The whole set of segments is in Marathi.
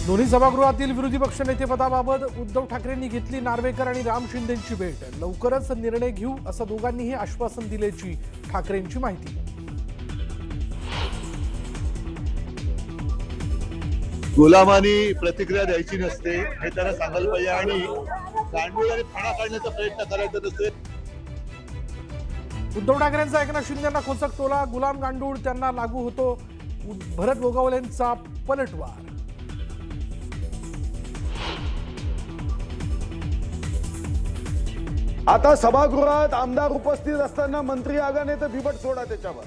दोन्ही सभागृहातील विरोधी पक्षनेतेपदाबाबत उद्धव ठाकरेंनी घेतली नार्वेकर आणि राम शिंदेंची भेट। लवकरच निर्णय घेऊ असं दोघांनीही आश्वासन दिल्याची ठाकरेंची माहिती। गुलामानी प्रतिक्रिया द्यायची नसते हे त्याला सांगायला पाहिजे आणि गांडूळ आणि फणा काढण्याचा प्रयत्न करायचा नसते। उद्धव ठाकरेंचा एकनाथ शिंदेंना खोचक टोला, गुलाम गांडूळ त्यांना लागू होतो। भरत गोगावलेंचा पलटवार। आता सभागृहात आमदार उपस्थित असताना मंत्री आगाने तर बिबट सोडा त्याच्यावर।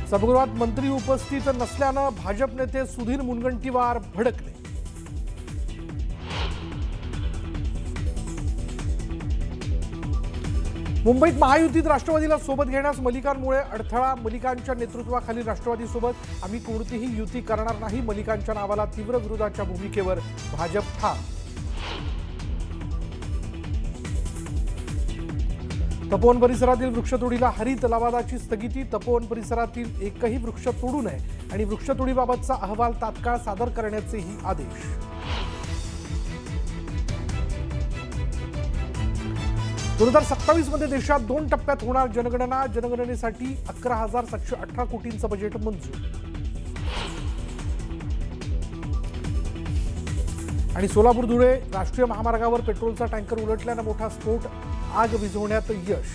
सभागृहात मंत्री उपस्थित नसल्यानं भाजप नेते सुधीर मुनगंटीवार भडकले। मुंबईत महायुतीत राष्ट्रवादीला सोबत घेण्यास मलिकांमुळे अडथळा। मलिकांच्या नेतृत्वाखाली राष्ट्रवादीसोबत आम्ही कोणतीही युती करणार नाही। मलिकांच्या नावाला तीव्र विरोधाच्या भूमिकेवर भाजप ठाम। तपोवन परिसरातील वृक्षतोडीला हरित लवादाची स्थगिती। तपोवन परिसरातील एकही वृक्ष तोडू नये आणि वृक्षतोडीबाबतचा अहवाल तात्काळ सादर करण्याचेही आदेश। 2027 मध्ये देशात 2 टप्प्यात होणार जनगणना। जनगणनेसाठी 11,718 कोटींचं बजेट मंजूर। आणि सोलापूर धुळे राष्ट्रीय महामार्गावर पेट्रोलचा टँकर उलटल्यानं मोठा स्फोट, आग विझवण्यात यश।